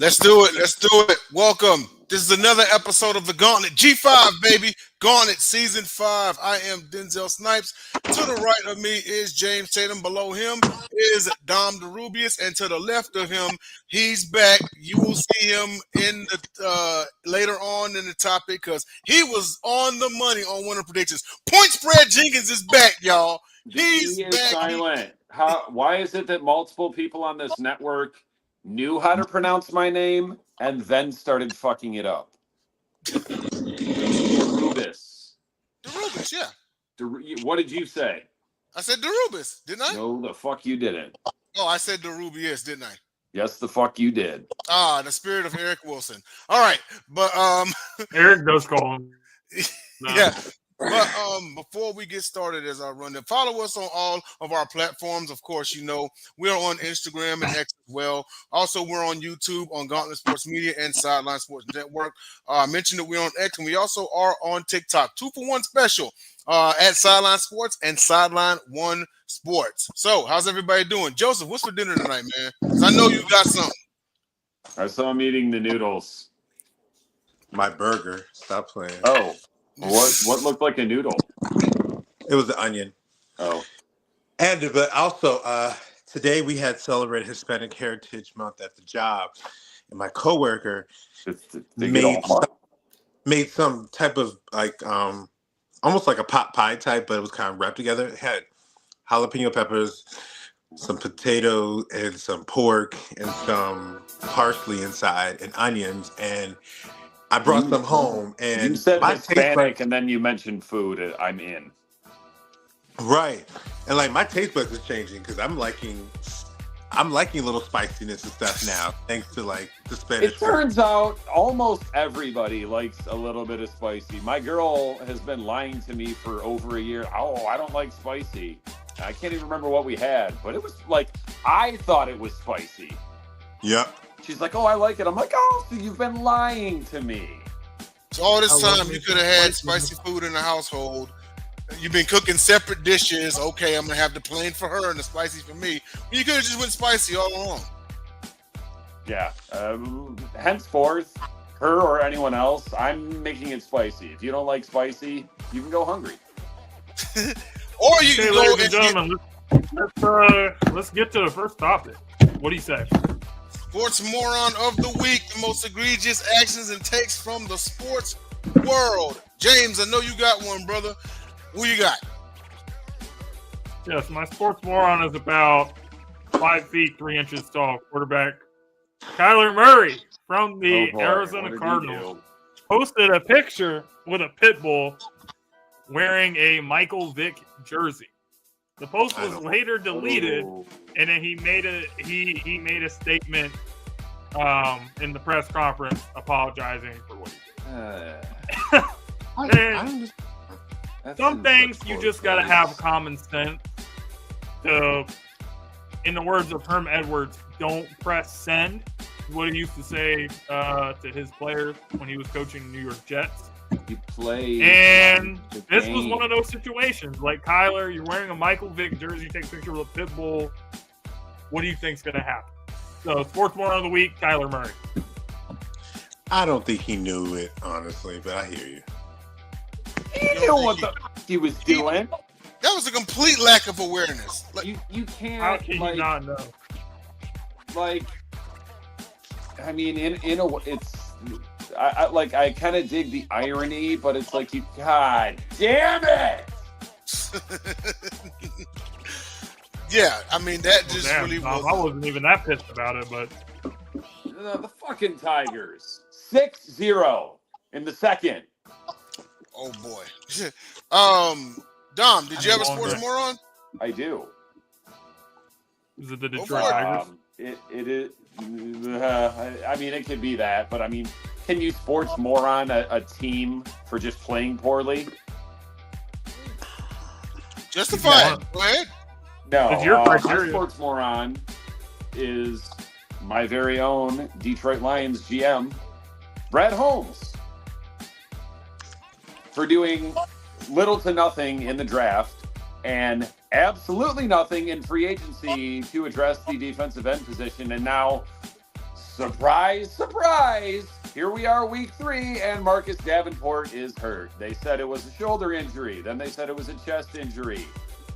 Let's do it. Let's do it. Welcome. This is another episode of the Gauntlet. G5, baby. Gauntlet Season 5. I am Denzel Snipes. To the right of me is James Tatum. Below him is Dom DeRubeis. And to the left of him, he's back. You will see him in the later on in the topic because he was on the money on winner predictions. Point spread Jenkins is back, y'all. He's he is back. silent. Why is it that multiple people on this network knew how to pronounce my name and then started fucking it up? DeRubeis. DeRubeis, yeah. What did you say? I said DeRubeis, didn't I? No, the fuck you didn't. Oh, I said DeRubeis, didn't I? Yes, the fuck you did. Ah, the spirit of Eric Wilson. All right, but Eric does call him. No. Yeah. But before we get started, as I run them, follow us on all of our platforms. Of course, you know we're on Instagram and X as well. Also, we're on YouTube on Gauntlet Sports Media and Sideline Sports Network. I mentioned that we're on X, and we also are on TikTok. 2-for-1 special at Sideline Sports and Sideline One Sports. So, how's everybody doing? Joseph, what's for dinner tonight, man? Because I know you got something. I saw him eating the noodles. My burger. Stop playing. Oh. What looked like a noodle? It was the onion. Oh. But also, today we had celebrated Hispanic Heritage Month at the job. And my coworker made some type of almost like a pot pie type, but it was kind of wrapped together. It had jalapeno peppers, some potato and some pork and some parsley inside and onions. And I brought some home, and you said Hispanic, and then you mentioned food. I'm in. Right, and like my taste buds is changing because I'm liking a little spiciness and stuff now, thanks to like the Spanish. It turns out almost everybody likes a little bit of spicy. My girl has been lying to me for over a year. Oh, I don't like spicy. I can't even remember what we had, but it was like I thought it was spicy. Yep. She's like, oh, I like it. I'm like, oh, so you've been lying to me. So all this time you could have had spicy food in the household. You've been cooking separate dishes. Okay, I'm going to have the plain for her and the spicy for me. You could have just went spicy all along. Yeah. Henceforth, her or anyone else, I'm making it spicy. If you don't like spicy, you can go hungry. Or you can go and gentlemen, let's get to the first topic. What do you say? Sports Moron of the Week, the most egregious actions and takes from the sports world. James, I know you got one, brother. Who you got? Yes, my sports moron is about 5 feet 3 inches tall. Quarterback Kyler Murray from the Arizona Cardinals posted a picture with a pit bull wearing a Michael Vick jersey. The post was later deleted, and then he made a statement in the press conference apologizing for what he did. Some things you just got to have common sense. In the words of Herm Edwards, don't press send. What he used to say to his players when he was coaching the New York Jets. And this was one of those situations. Like, Kyler, you're wearing a Michael Vick jersey, take a picture with a pit bull. What do you think's going to happen? So, sports moron of the week, Kyler Murray. I don't think he knew it, honestly, but I hear you. He knew what he was doing. That was a complete lack of awareness. Like, you can't. How can you not know? Like, I mean, in a way, it's. I kind of dig the irony, but it's like, God damn it! Yeah, I mean, that just really was. I wasn't even that pissed about it, but. The fucking Tigers. 6-0 in the second. Oh, boy. Dom, did you have a sports moron? I do. Is it the Detroit Tigers? It is. I mean, it could be that, but I mean, can you sports moron a team for just playing poorly? Justify it. Go ahead. No, it's your my criteria. sports moron is my very own Detroit Lions GM, Brad Holmes, for doing little to nothing in the draft and absolutely nothing in free agency to address the defensive end position, and now Surprise, surprise. Here we are, week 3, and Marcus Davenport is hurt. They said it was a shoulder injury. Then they said it was a chest injury.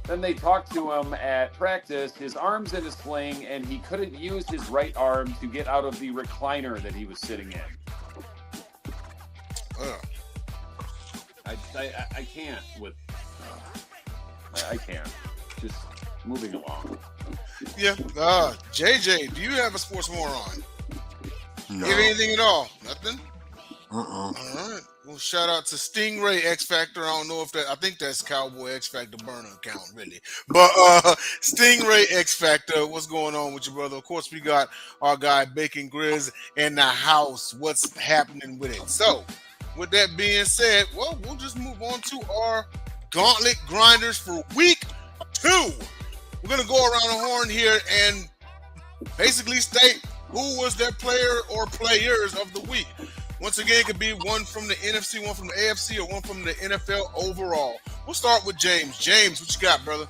Then they talked to him at practice. His arm's in a sling, and he couldn't use his right arm to get out of the recliner that he was sitting in. I can't with... I can't. Just moving along. Yeah. JJ, do you have a sports moron? No. Give anything at all? Nothing? Uh-uh. All right. Well, shout out to Stingray X Factor. I don't know if that, I think that's Cowboy X Factor burner account, really. But Stingray X Factor, what's going on with you, brother? Of course, we got our guy Bacon Grizz in the house. What's happening with it? So, with that being said, well, we'll just move on to our Gauntlet grinders for week 2. We're going to go around the horn here and basically state who was their player or players of the week. Once again, it could be one from the NFC, one from the AFC, or one from the NFL overall. We'll start with James. James, what you got, brother?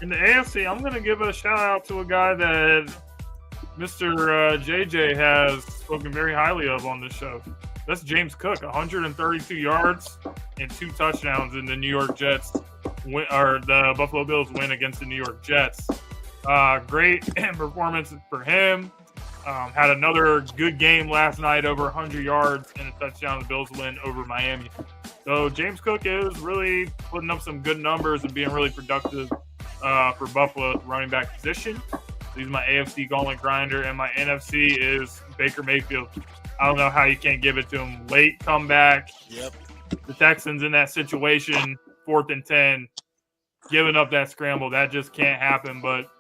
In the AFC, I'm going to give a shout out to a guy that Mr. JJ has spoken very highly of on this show. That's James Cook, 132 yards and 2 touchdowns in the New York Jets or the Buffalo Bills win against the New York Jets. Great performance for him. Had another good game last night, over 100 yards and a touchdown. The Bills win over Miami. So James Cook is really putting up some good numbers and being really productive for Buffalo at the running back position. He's my AFC Gauntlet grinder, and my NFC is Baker Mayfield. I don't know how you can't give it to him. Late comeback. Yep. The Texans in that situation, 4th and 10, giving up that scramble. That just can't happen. But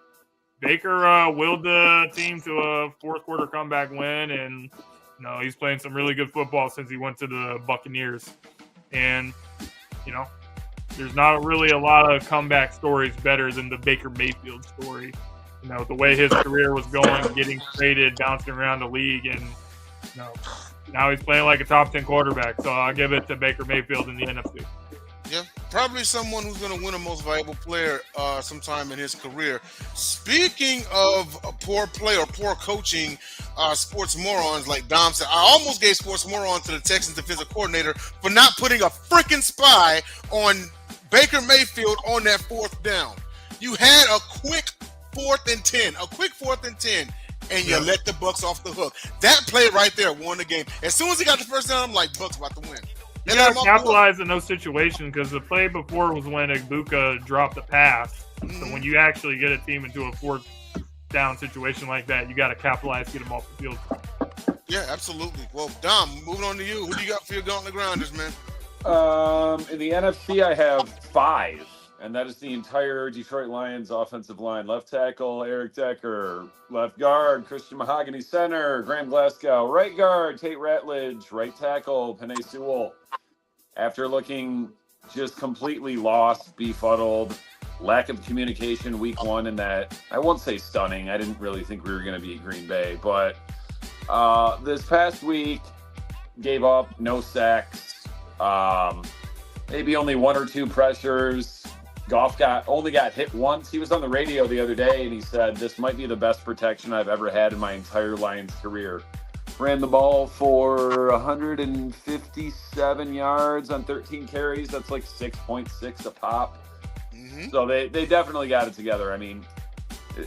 Baker willed the team to a 4th quarter comeback win, and he's playing some really good football since he went to the Buccaneers. And, there's not really a lot of comeback stories better than the Baker Mayfield story. The way his career was going, getting traded, bouncing around the league, and now he's playing like a top 10 quarterback. So I'll give it to Baker Mayfield in the NFC. Yeah, probably someone who's going to win a most valuable player sometime in his career. Speaking of poor play or poor coaching, sports morons like Dom said, I almost gave sports moron to the Texans defensive coordinator for not putting a freaking spy on Baker Mayfield on that 4th down. You had a quick 4th and 10, and you let the Bucs off the hook. That play right there won the game. As soon as he got the first down, I'm like, Bucs about to win. You got to capitalize in those situations, because the play before was when Ibuka dropped the pass. Mm-hmm. So when you actually get a team into a 4th down situation like that, you got to capitalize, get them off the field. Yeah, absolutely. Well, Dom, moving on to you. Who do you got for your Gauntlet grinders, man? In the NFC, I have 5. And that is the entire Detroit Lions offensive line. Left tackle, Eric Decker. Left guard, Christian Mahogany. Center, Graham Glasgow. Right guard, Tate Ratledge. Right tackle, Penei Sewell. After looking just completely lost, befuddled, lack of communication week 1, and that, I won't say stunning. I didn't really think we were going to beat Green Bay. But this past week, gave up no sacks. Maybe only 1 or 2 pressures. Goff only got hit once. He was on the radio the other day, and he said, this might be the best protection I've ever had in my entire Lions career. Ran the ball for 157 yards on 13 carries. That's like 6.6 a pop. Mm-hmm. So they definitely got it together. I mean,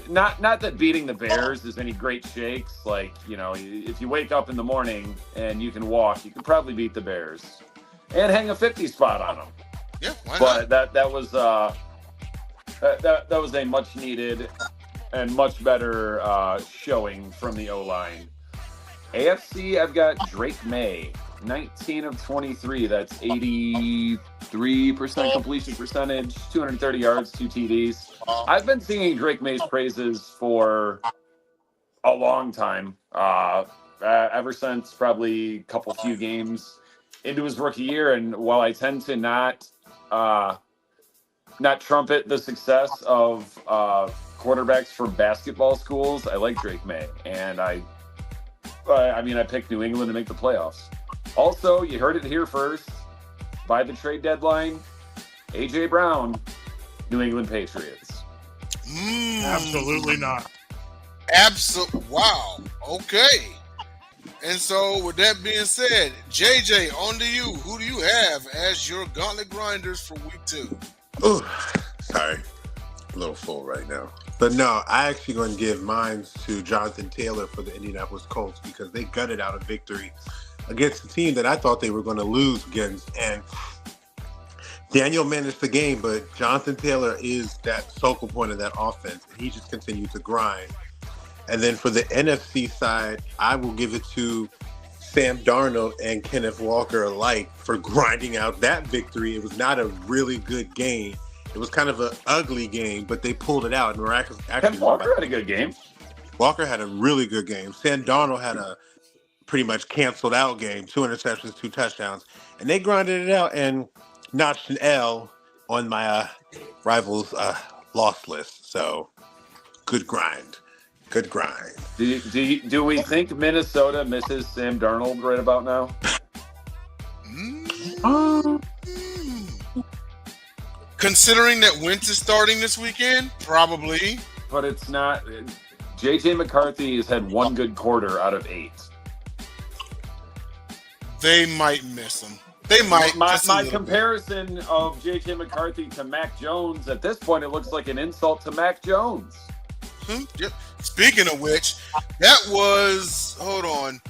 not that beating the Bears is any great shakes. Like, if you wake up in the morning and you can walk, you could probably beat the Bears and hang a 50 spot on them. Yeah, why not? But that was that was a much needed and much better showing from the O-line. AFC, I've got Drake May, 19 of 23. That's 83% completion percentage, 230 yards, 2 TDs. I've been singing Drake May's praises for a long time, ever since probably a few games into his rookie year. And while I tend to not trumpet the success of quarterbacks from basketball schools, I like Drake May, and I picked New England to make the playoffs. Also, you heard it here first. By the trade deadline, A.J. Brown, New England Patriots. Absolutely not. Wow. Okay. And so, with that being said, JJ, on to you. Who do you have as your Gauntlet Grinders for week 2? Oh, sorry. A little full right now. But no, I actually going to give mine to Jonathan Taylor for the Indianapolis Colts because they gutted out a victory against a team that I thought they were going to lose against. And Daniel managed the game, but Jonathan Taylor is that focal point of that offense. And he just continued to grind. And then for the NFC side, I will give it to Sam Darnold and Kenneth Walker alike for grinding out that victory. It was not a really good game. It was kind of an ugly game, but they pulled it out. And miraculously, Kenneth Walker had a good game. Walker had a really good game. Sam Darnold had a pretty much canceled out game, 2 interceptions, 2 touchdowns. And they grinded it out and notched an L on my rivals' loss list. So, good grind. Good grind. Do we think Minnesota misses Sam Darnold right about now? Considering that Wentz is starting this weekend, probably. But it's not. J.J. McCarthy has had 1 good quarter out of 8. They might miss him. They might. My comparison of J.J. McCarthy to Mac Jones, at this point, it looks like an insult to Mac Jones. Yep. Speaking of which, that was, hold on,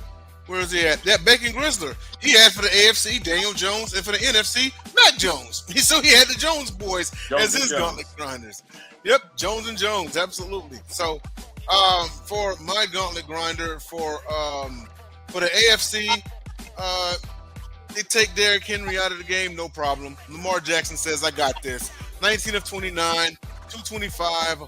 where is he at? That Bacon Grizzler. He had for the AFC Daniel Jones, and for the NFC Mac Jones. So he had the Jones boys as his Gauntlet Grinders. Yep, Jones and Jones, absolutely. So for my Gauntlet Grinder for the AFC, they take Derrick Henry out of the game, no problem. Lamar Jackson says, I got this. 19 of 29, 225.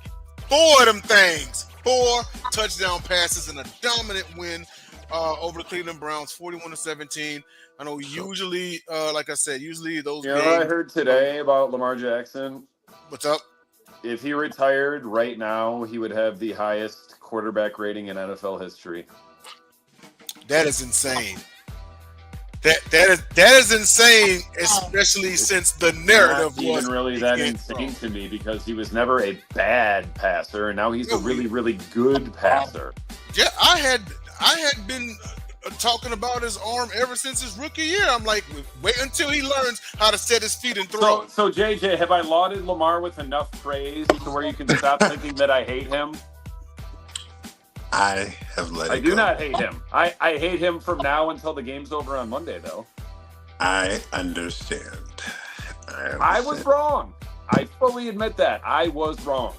4 of them things. 4 touchdown passes and a dominant win over the Cleveland Browns, 41-17. I know usually, like I said, usually those games. You know what I heard today about Lamar Jackson? What's up? If he retired right now, he would have the highest quarterback rating in NFL history. That is insane. That is insane, especially since the narrative not was even really that insane to me because he was never a bad passer, and now he's a really, really good passer. Yeah, I had been talking about his arm ever since his rookie year. I'm like, wait until he learns how to set his feet and throw. So JJ, have I lauded Lamar with enough praise to where you can stop thinking that I hate him? I have let it go. I do not hate him. I hate him from now until the game's over on Monday, though. I understand. I was wrong. I fully admit that. I was wrong.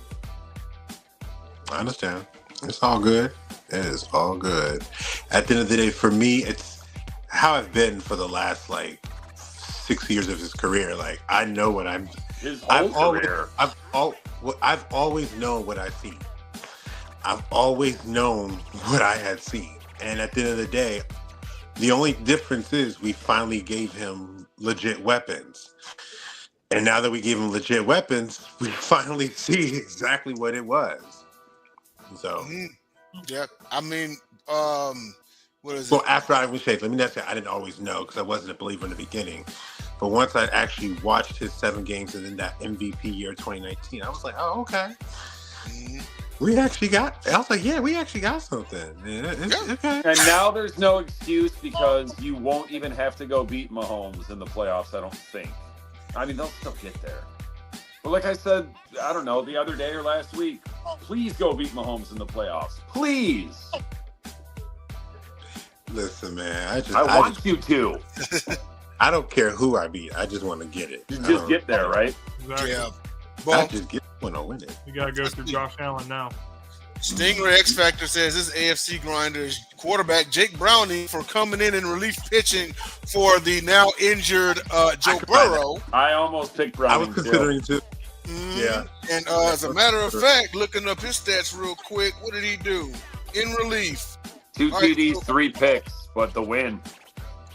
I understand. It's all good. It is all good. At the end of the day, for me, it's how I've been for the last, 6 years of his career. I know what I'm... His whole career. I've always known what I see. I've always known what I had seen. And at the end of the day, the only difference is we finally gave him legit weapons. And now that we gave him legit weapons, we finally see exactly what it was. So, yeah, I mean, what is it? Well, after I was shaped, let me not say I didn't always know because I wasn't a believer in the beginning. But once I actually watched his 7 games and then that MVP year 2019, I was like, oh, okay. We actually got, I was like, yeah, we actually got something. It's okay. And now there's no excuse because you won't even have to go beat Mahomes in the playoffs, I don't think. I mean, they'll still get there. But like I said, I don't know, the other day or last week, please go beat Mahomes in the playoffs. Please. Listen, man, I want you to. I don't care who I beat. I just want to get it. You just get there, right? Exactly. Yeah. I Well, just get when I win it. You got to go through Josh Allen now. Stinger X Factor says this AFC Grinders quarterback Jake Browning for coming in and relief pitching for the now injured Joe Burrow. I almost picked Browning. I was considering too. Yeah. And as a matter of fact, looking up his stats real quick, what did he do in relief? 2 TDs, 3 picks, but the win.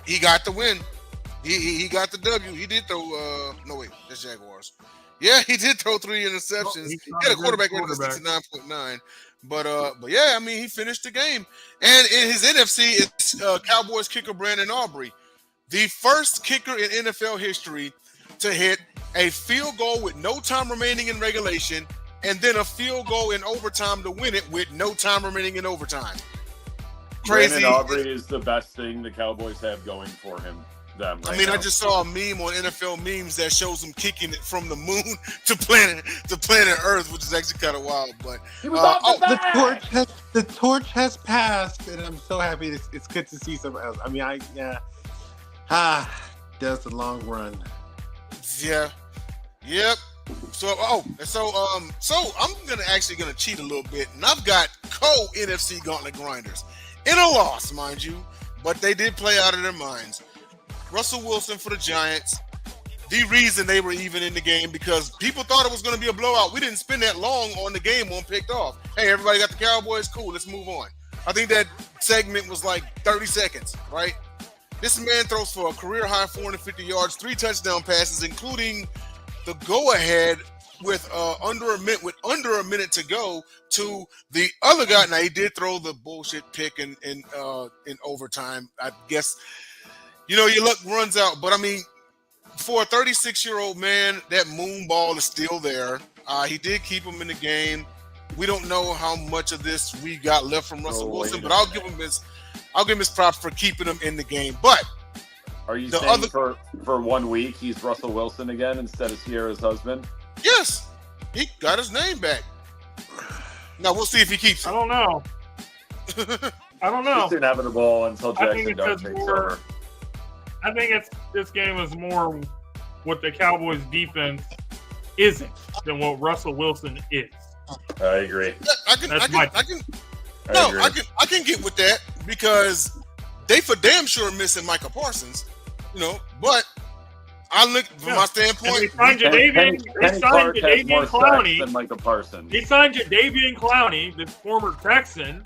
He got the win. He got the W. He did throw. No wait, that's Jaguars. Yeah, he did throw 3 interceptions. He had a quarterback rating of 69.9. But yeah, I mean, he finished the game. And in his NFC, it's Cowboys kicker Brandon Aubrey, the first kicker in NFL history to hit a field goal with no time remaining in regulation, and then a field goal in overtime to win it with no time remaining in overtime. crazy. Brandon Aubrey is the best thing the Cowboys have going for them right I mean, now. I just saw a meme on NFL memes that shows him kicking it from the moon to planet Earth, which is actually kind of wild. But he was off the torch has passed, and I'm so happy. It's good to see something else. I mean, that's a long run. Yeah, yep. So I'm gonna cheat a little bit, and I've got NFC Gauntlet grinders in a loss, mind you, but they did play out of their minds. Russell Wilson for the Giants. The reason they were even in the game because people thought it was going to be a blowout. We didn't spend that long on the game on picked off. Hey, everybody got the Cowboys? Cool, let's move on. I think that segment was like 30 seconds, right? This man throws for a career-high 450 yards, 3 touchdown passes, including the go-ahead with under a minute to go to the other guy. Now, he did throw the bullshit pick in overtime. I guess your luck runs out, but I mean, for a 36-year-old man, that moon ball is still there. He did keep him in the game. We don't know how much of this we got left from Russell Wilson, but I'll give him his props for keeping him in the game. But are you saying for 1 week he's Russell Wilson again instead of Sierra's husband? Yes, he got his name back. Now we'll see if he keeps it. I don't know. It's inevitable until Jackson Dart takes over. I think this game is more what the Cowboys defense isn't than what Russell Wilson is. I agree. I can get with that because they for damn sure missing Micah Parsons, but I look from my standpoint. And they signed Jadeveon Clowney than Micah Parsons. He signed Jadeveon Clowney, the former Texan,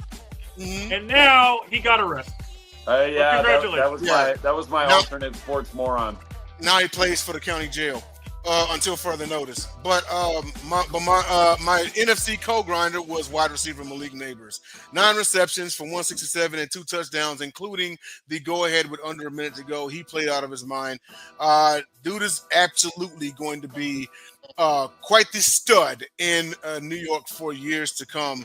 and now he got arrested. Congratulations. That was my alternate sports moron. Now he plays for the county jail until further notice. But my NFC co-grinder was wide receiver Malik Neighbors. 9 receptions for 167 and 2 touchdowns, including the go-ahead with under a minute to go. He played out of his mind. Dude is absolutely going to be quite the stud in New York for years to come.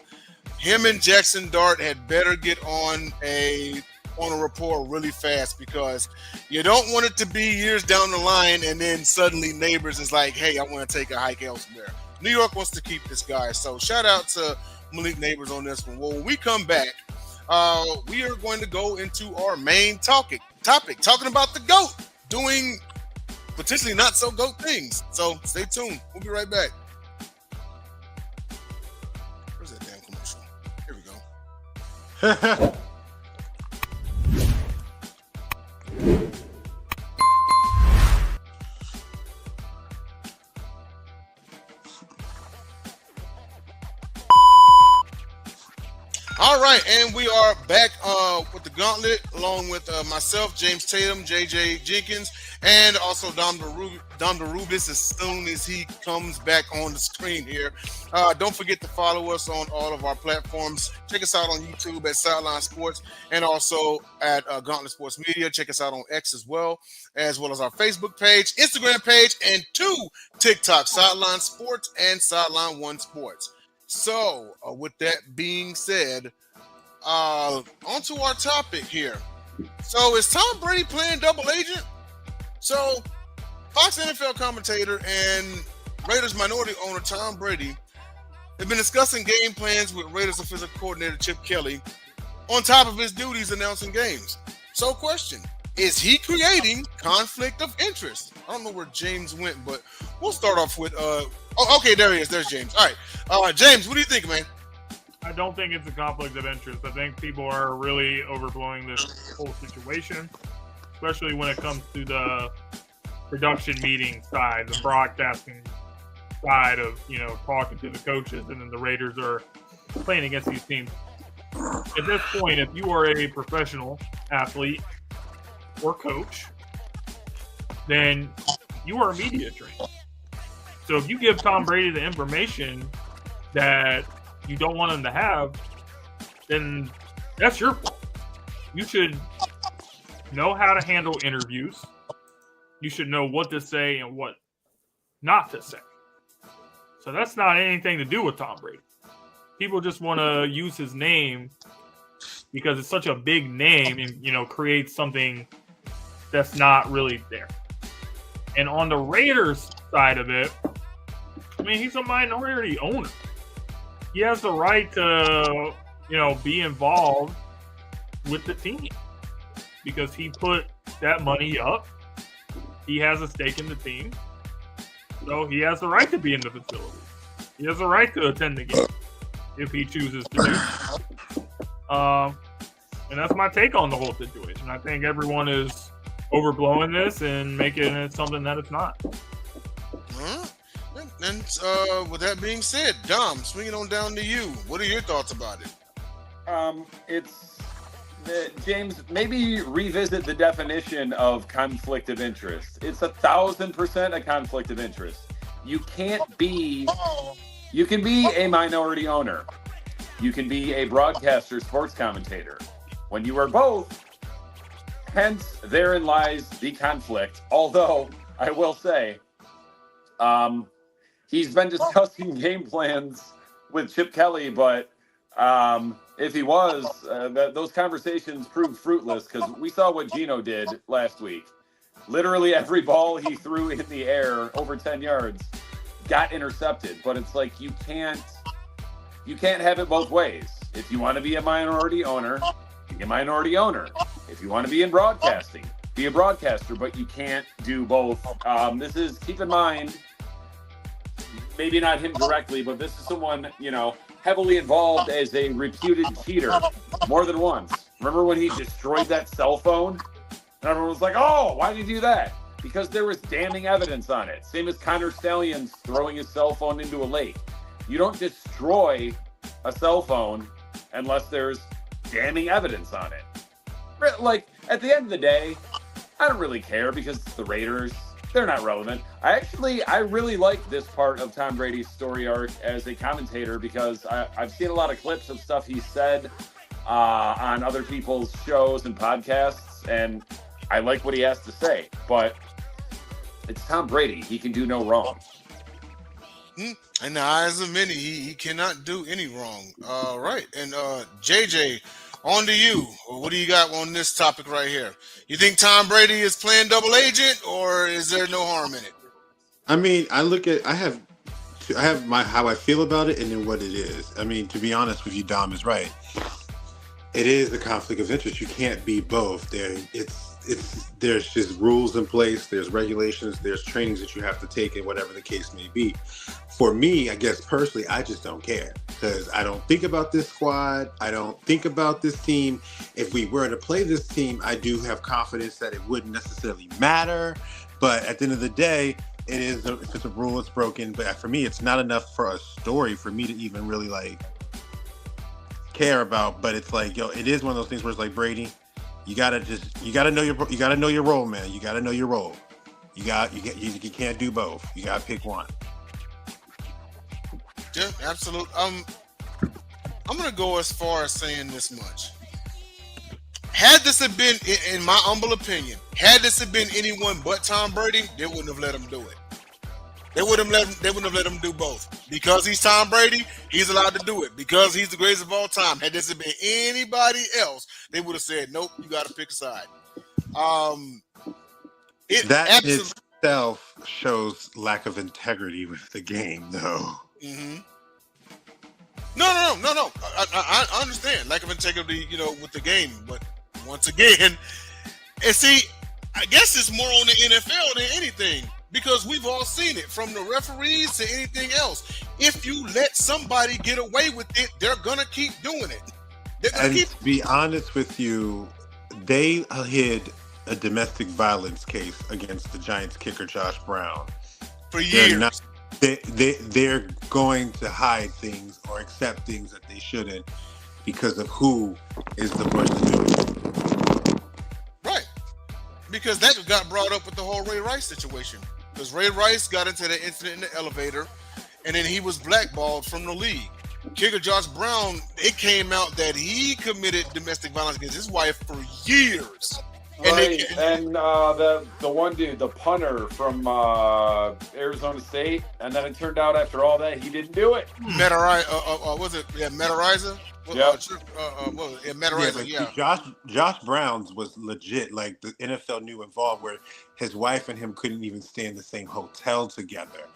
Him and Jackson Dart had better get on a rapport really fast because you don't want it to be years down the line and then suddenly Neighbors is like, hey, I want to take a hike elsewhere. New York wants to keep this guy. So shout out to Malik Neighbors on this one. Well, when we come back, we are going to go into our main topic, talking about the GOAT doing potentially not so GOAT things. So stay tuned. We'll be right back. Where's that damn commercial? Here we go. All right, and we are back with the Gauntlet, along with myself, James Tatum, JJ Jenkins, and also Dom DeRubeis as soon as he comes back on the screen here. Don't forget to follow us on all of our platforms. Check us out on YouTube at Sideline Sports and also at Gauntlet Sports Media. Check us out on X as well as our Facebook page, Instagram page, and 2 TikTok, Sideline Sports and Sideline One Sports. So, with that being said, on to our topic here. So, is Tom Brady playing double agent? So, Fox NFL commentator and Raiders minority owner Tom Brady have been discussing game plans with Raiders offensive coordinator Chip Kelly on top of his duties announcing games. So, question, is he creating conflict of interest? I don't know where James went, but we'll start off with okay, there he is. There's James. All right. James, what do you think, man? I don't think it's a conflict of interest. I think people are really overblowing this whole situation, especially when it comes to the production meeting side, the broadcasting side of, talking to the coaches, and then the Raiders are playing against these teams. At this point, if you are a professional athlete or coach, then you are a media trained. So if you give Tom Brady the information that you don't want him to have, then that's your fault. You should know how to handle interviews. You should know what to say and what not to say. So that's not anything to do with Tom Brady. People just want to use his name, because it's such a big name and, creates something that's not really there. And on the Raiders side of it, I mean, he's a minority owner. He has the right to, be involved with the team because he put that money up. He has a stake in the team. So he has the right to be in the facility. He has the right to attend the game if he chooses to do so. And that's my take on the whole situation. I think everyone is overblowing this and making it something that it's not. And with that being said, Dom, swinging on down to you. What are your thoughts about it? James, maybe revisit the definition of conflict of interest. It's 1,000% a conflict of interest. You can be a minority owner. You can be a broadcaster, sports commentator. When you are both, hence therein lies the conflict. Although I will say, he's been discussing game plans with Chip Kelly, but if he was, those conversations proved fruitless because we saw what Geno did last week. Literally every ball he threw in the air over 10 yards got intercepted. But it's like you can't have it both ways. If you want to be a minority owner, be a minority owner. If you want to be in broadcasting, be a broadcaster, but you can't do both. Keep in mind, maybe not him directly, but this is someone, heavily involved as a reputed cheater more than once. Remember when he destroyed that cell phone? And everyone was like, oh, why did he do that? Because there was damning evidence on it. Same as Connor Stallions throwing his cell phone into a lake. You don't destroy a cell phone unless there's damning evidence on it. Like, at the end of the day, I don't really care because it's the Raiders. They're not relevant. I really like this part of Tom Brady's story arc as a commentator because I've seen a lot of clips of stuff he said on other people's shows and podcasts, and I like what he has to say. But it's Tom Brady. He can do no wrong. In the eyes of many, he cannot do any wrong. Right. And JJ, on to you. What do you got on this topic right here? You think Tom Brady is playing double agent, or is there no harm in it? I mean, I have how I feel about it and then what it is. I mean, to be honest with you, Dom is right. It is a conflict of interest. You can't be both. There's just rules in place. There's regulations. There's trainings that you have to take, and whatever the case may be. For me, I guess personally, I just don't care because I don't think about this squad. I don't think about this team. If we were to play this team, I do have confidence that it wouldn't necessarily matter. But at the end of the day, if it's a rule, it's broken. But for me, it's not enough for a story for me to even really care about. But it's like, it is one of those things where it's like, Brady, you gotta know your role, man. You gotta know your role. You can't do both. You gotta pick one. Yeah, absolutely. I'm gonna go as far as saying this much. Had this have been, in my humble opinion, had this have been anyone but Tom Brady, they wouldn't have let him do it. They wouldn't have let him do both. Because he's Tom Brady, he's allowed to do it. Because he's the greatest of all time. Had this have been anybody else, they would have said, nope, you got to pick a side. That itself shows lack of integrity with the game, though. Mm-hmm. No. I understand lack of integrity, with the game. But once again, and see, I guess it's more on the NFL than anything. Because we've all seen it, from the referees to anything else. If you let somebody get away with it, they're going to keep doing it. To be honest with you, they hid a domestic violence case against the Giants kicker, Josh Brown. For years. They're going to hide things or accept things that they shouldn't because of who is the person doing it. Right. Because that got brought up with the whole Ray Rice situation. Because Ray Rice got into the incident in the elevator, and then he was blackballed from the league. Kicker Josh Brown, it came out that he committed domestic violence against his wife for years. Right, and the one dude, the punter from Arizona State, and then it turned out after all that he didn't do it. Was it? Yeah, Metarizer. Yep. Metarizer. Yeah. Josh Brown's was legit. Like the NFL knew involved, where his wife and him couldn't even stay in the same hotel together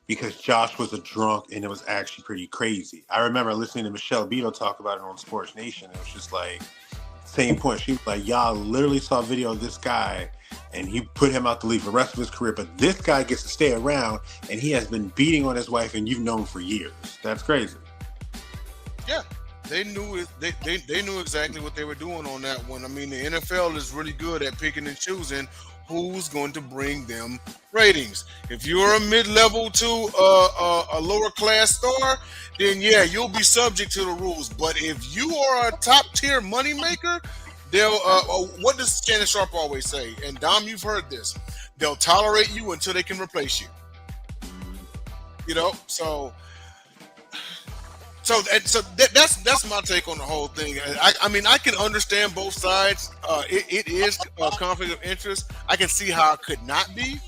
because Josh was a drunk, and it was actually pretty crazy. I remember listening to Michelle Beto talk about it on Sports Nation. It was just like. Same point. She was like, y'all literally saw a video of this guy and he put him out to leave the rest of his career, but this guy gets to stay around and he has been beating on his wife and you've known him for years. That's crazy. Yeah. They knew it. They knew exactly what they were doing on that one. I mean, the NFL is really good at picking and choosing who's going to bring them ratings. If you're a mid-level to a lower class star, then yeah, you'll be subject to the rules. But if you are a top tier moneymaker, they'll what does Shannon Sharp always say? And Dom, you've heard this. They'll tolerate you until they can replace you. You know, so that's my take on the whole thing. I mean, I can understand both sides. It is a conflict of interest. I can see how it could not be,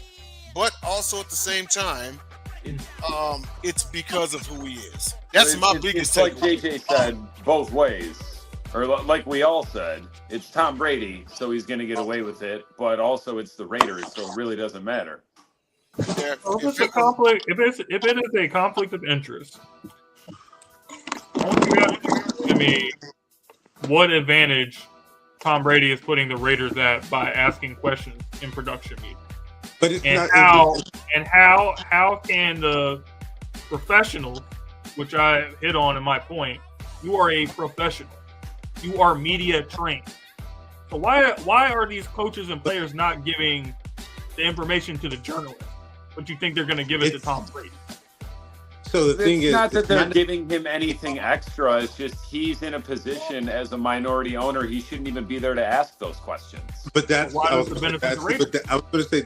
but also at the same time, it's because of who he is. That's my biggest take. It's like JJ said, both ways. Or like we all said, it's Tom Brady, so he's going to get away with it. But also it's the Raiders, so it really doesn't matter. Yeah, if it is a conflict of interest, I mean, what advantage Tom Brady is putting the Raiders at by asking questions in production meetings? But it's how can the professionals, which I hit on in my point, you are a professional. You are media trained. So why are these coaches and players not giving the information to the journalists? But you think they're going to give it to Tom Brady? So the thing is, not that they're giving him anything extra. It's just he's in a position as a minority owner. He shouldn't even be there to ask those questions. But that's why was the benefit of the Raiders? I was going to say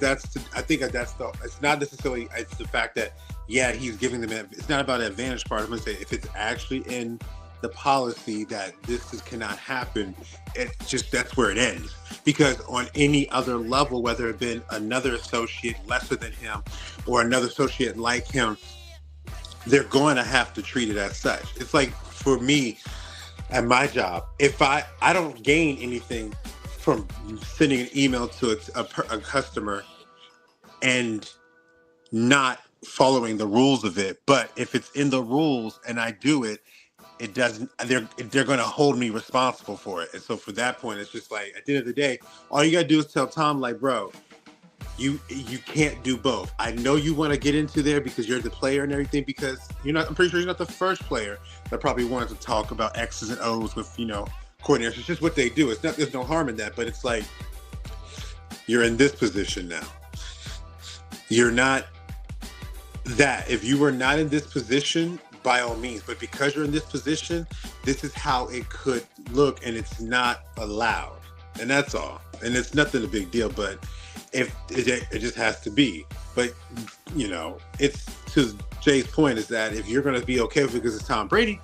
I think that's the. It's not necessarily. It's the fact that he's giving them. It's not about the advantage part. I'm going to say if it's actually in the policy that this cannot happen, it's just that's where it ends. Because on any other level, whether it been another associate lesser than him or another associate like him, they're going to have to treat it as such. It's like for me at my job, if I don't gain anything from sending an email to a customer and not following the rules of it, but if it's in the rules and I do it, it doesn't. They're going to hold me responsible for it. And so for that point, it's just like at the end of the day, all you got to do is tell Tom, like, bro, you can't do both. I know you want to get into there because you're the player and everything. Because I'm pretty sure you're not the first player that probably wanted to talk about X's and O's with coordinators. It's just what they do. It's not. There's no harm in that. But it's like you're in this position now. You're not that. If you were not in this position, by all means, but because you're in this position, this is how it could look, and it's not allowed, and that's all. And it's nothing a big deal, but if it just has to be. But it's to Jay's point is that if you're going to be okay with it because it's Tom Brady,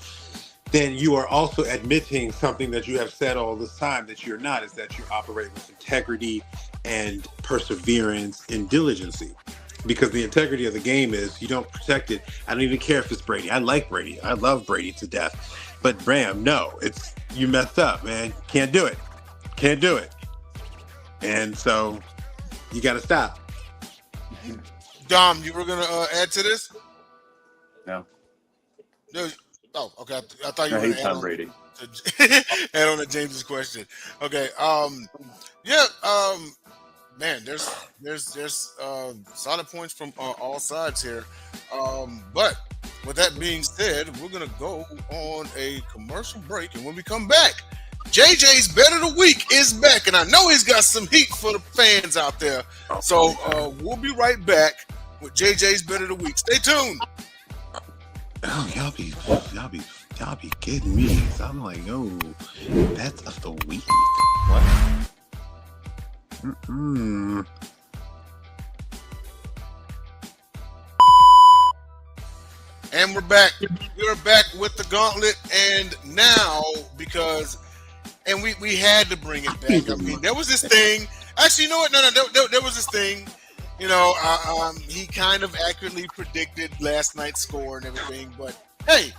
then you are also admitting something that you have said all this time that you're not, is that you operate with integrity and perseverance and diligency. Because the integrity of the game is you don't protect it. I don't even care if it's Brady. I like Brady. I love Brady to death. But Bram, no, it's you messed up, man. Can't do it. Can't do it. And so you got to stop. Dom, you were gonna add to this? No. Oh, okay. I thought you were going to Tom Brady. Add on to James's question. Okay. Man, there's solid points from all sides here. But with that being said, we're gonna go on a commercial break, and when we come back, JJ's Bet of the Week is back, and I know he's got some heat for the fans out there. So we'll be right back with JJ's Bet of the Week. Stay tuned. Oh, y'all be kidding me. So I'm like, oh, bets of the week. What? And we're back. We're back with the Gauntlet, and now because and we had to bring it back. I mean, there was this thing. Actually, you know what? No. There was this thing. You know, he kind of accurately predicted last night's score and everything. But hey,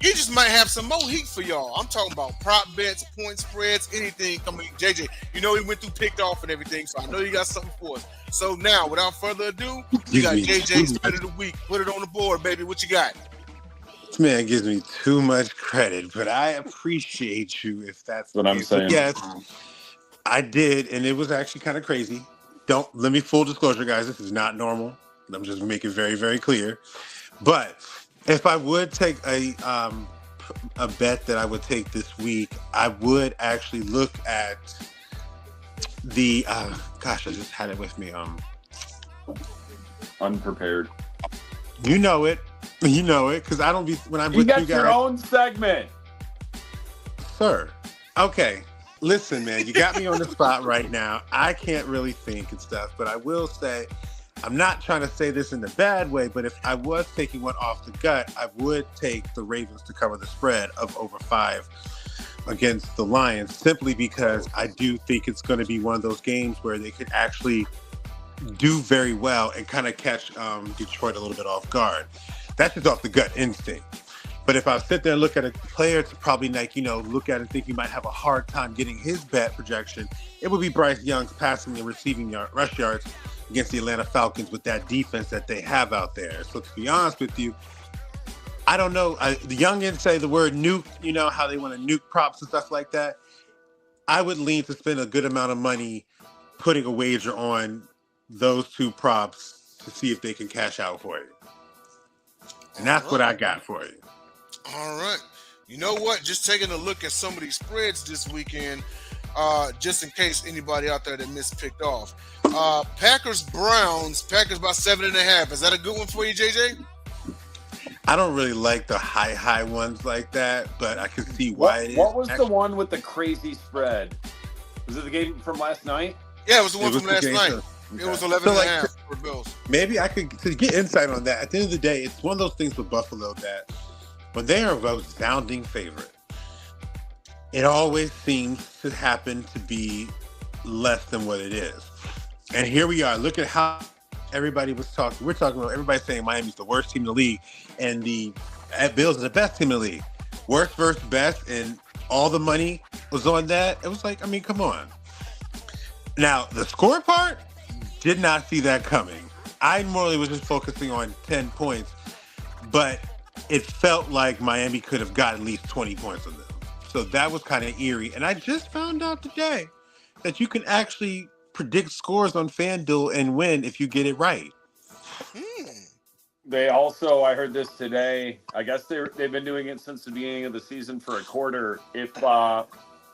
he just might have some more heat for y'all. I'm talking about prop bets, point spreads, anything. I mean, JJ, you know he went through picked off and everything, so I know you got something for us. So now, without further ado, you got JJ's Spin of the Week. Put it on the board, baby. What you got? This man gives me too much credit, but I appreciate you if that's what I'm saying. Yes, I did, and it was actually kind of crazy. Don't let me full disclosure, guys. This is not normal. I'm just making it very, very clear. But if I would take a bet that I would take this week, I would actually look at the. Gosh, I just had it with me. Unprepared. You know it, because I don't be when I'm you with got you guys. Your own segment, sir. Okay. Listen, man, you got me on the spot right now. I can't really think and stuff, but I will say, I'm not trying to say this in a bad way, but if I was taking one off the gut, I would take the Ravens to cover the spread of over 5 against the Lions, simply because I do think it's going to be one of those games where they could actually do very well and kind of catch Detroit a little bit off guard. That's just off the gut instinct. But if I sit there and look at a player to probably like, look at and think he might have a hard time getting his bet projection, it would be Bryce Young's passing and receiving rush yards against the Atlanta Falcons with that defense that they have out there. So to be honest with you, I don't know. The youngins say the word nuke, how they want to nuke props and stuff like that. I would lean to spend a good amount of money putting a wager on those two props to see if they can cash out for you. And that's what I got for you. All right. You know what? Just taking a look at some of these spreads this weekend, just in case anybody out there that mispicked off. Packers-Browns. Packers about 7.5. Is that a good one for you, JJ? I don't really like the high ones like that, but I can see why it is. What was the one with the crazy spread? Was it the game from last night? Yeah, it was the one from last night. Okay. It was 11.5 for Bills. Maybe I could to get insight on that. At the end of the day, it's one of those things with Buffalo that when they are a resounding favorite, it always seems to happen to be less than what it is. And here we are. Look at how everybody was talking. We're talking about everybody saying Miami's the worst team in the league, and the Bills are the best team in the league. Worst versus best, and all the money was on that. It was like, come on. Now, the score part, did not see that coming. I normally was just focusing on 10 points, but it felt like Miami could have got at least 20 points on them. So that was kind of eerie. And I just found out today that you can actually predict scores on FanDuel and win if you get it right. They also, I heard this today, I guess they've been doing it since the beginning of the season for a quarter. If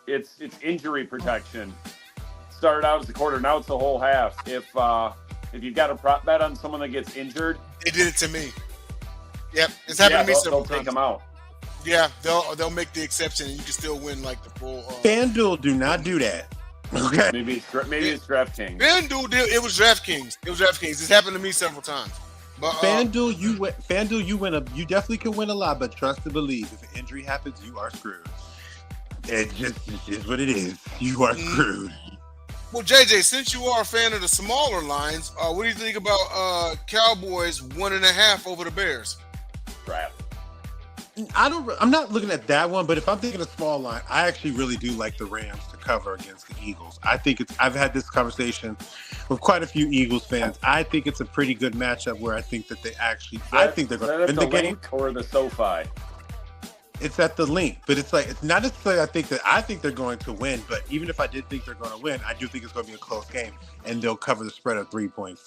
it's injury protection. Started out as a quarter, now it's a whole half. If you've got a prop bet on someone that gets injured, they did it to me. Yep, it's happened to me several times. They'll take them out. Yeah, they'll make the exception, and you can still win like the full. FanDuel do not do that. Okay. Maybe it's DraftKings. FanDuel did. It was DraftKings. It's happened to me several times. But FanDuel, you definitely can win a lot, but trust and believe, if an injury happens, you are screwed. It just is what it is. You are screwed. Well, JJ, since you are a fan of the smaller lines, what do you think about Cowboys 1.5 over the Bears? Crap. I'm not looking at that one, but if I'm thinking a small line, I actually really do like the Rams to cover against the Eagles. I've had this conversation with quite a few Eagles fans. I think it's a pretty good matchup where I think that I think they're going to win the game. Or the SoFi. It's at the link, but it's not necessarily I think they're going to win, but even if I did think they're going to win, I do think it's going to be a close game, and they'll cover the spread of 3.5.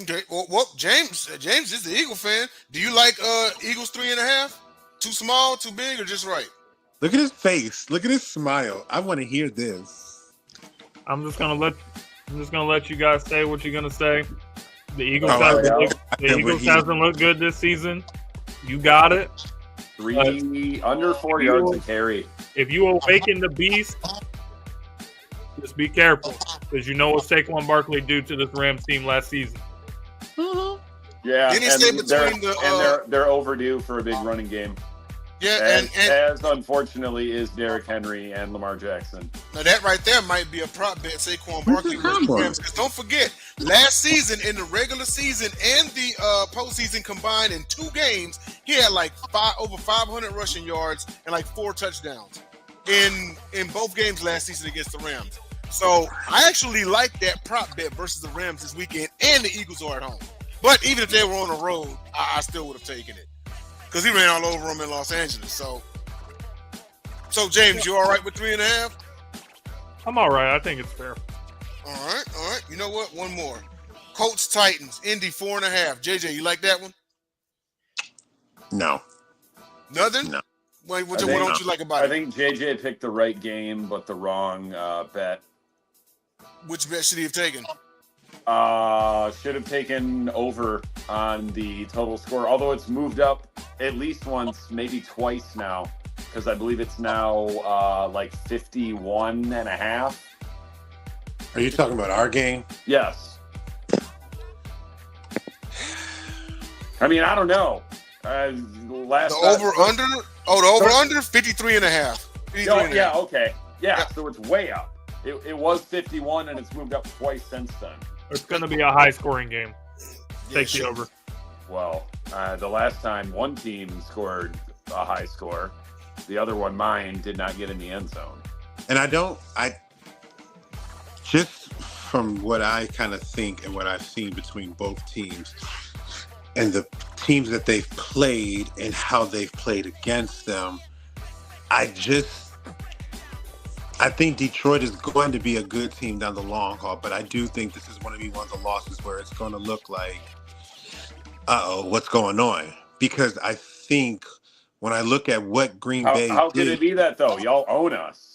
Okay, well, James is the Eagle fan. Do you like Eagles 3.5? Too small, too big, or just right? Look at his face. Look at his smile. I want to hear this. I'm just gonna let you guys say what you're gonna say. The Eagles hasn't looked good this season. You got it. Under 4 yards to carry. If you awaken the beast, just be careful, because you know what Saquon Barkley do to this Rams team last season. Yeah, Didn't he stay between they're overdue for a big running game. Yeah, as, and as unfortunately is Derrick Henry and Lamar Jackson. now that right there might be a prop bet, Saquon Who's Barkley the versus the Cowboys? Rams. Because don't forget, last season in the regular season and the postseason combined in 2 games, he had like over 500 rushing yards and like 4 touchdowns in both games last season against the Rams. So I actually like that prop bet versus the Rams this weekend, and the Eagles are at home. But even if they were on the road, I still would have taken it because he ran all over them in Los Angeles. So James, you all right with 3.5? I'm all right. I think it's fair. All right. You know what? One more. Colts Titans, Indy 4.5. JJ, you like that one? No. Nothing? No. What don't you like about I it? think JJ picked the right game, but the wrong bet. Which bet should he have taken? Should have taken over on the total score, although it's moved up at least once, maybe twice now, because I believe it's now like 51.5. Are you talking about our game? Yes. I mean, I don't know. The over-under? Oh, the over-under? 53.5. Yeah, okay. Yeah, so it's way up. It was 51, and it's moved up twice since then. It's going to be a high-scoring game. Take the over. Well, the last time one team scored a high score, the other one, mine, did not get in the end zone. And I just from what I kind of think and what I've seen between both teams and the teams that they've played and how they've played against them, I think Detroit is going to be a good team down the long haul, but I do think this is going to be one of the losses where it's going to look like, what's going on? Because I think when I look at what Green Bay how did, could it be that though? Y'all own us.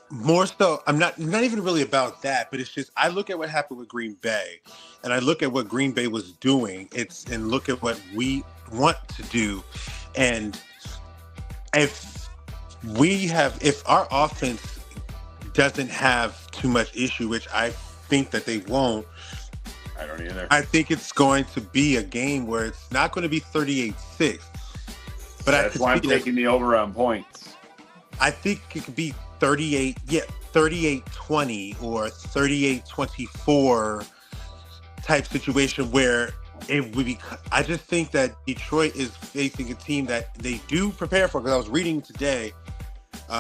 More so, I'm not even really about that, but it's just I look at what happened with Green Bay, and I look at what Green Bay was doing. And look at what we want to do, and if our offense doesn't have too much issue, which I think that they won't. I don't either. I think it's going to be a game where it's not going to be 38-6. But that's why I'm taking the over on points. I think it could be 38-20 or 38-24 type situation where it would be. I just think that Detroit is facing a team that they do prepare for. Because I was reading today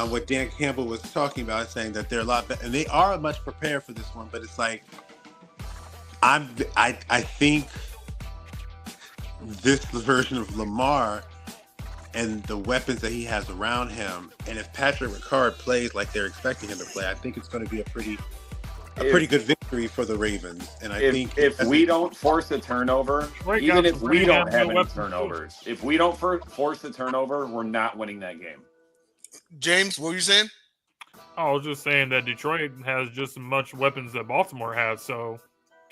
what Dan Campbell was talking about, saying that they're a lot better, and they are much prepared for this one. But it's like I think this version of Lamar and the weapons that he has around him, and if Patrick Ricard plays like they're expecting him to play, I think it's going to be a pretty good victory for the Ravens. And I think if we don't force a turnover, even if we don't have any turnovers, if we don't force a turnover, we're not winning that game. James, what were you saying? I was just saying that Detroit has just as much weapons that Baltimore has. So,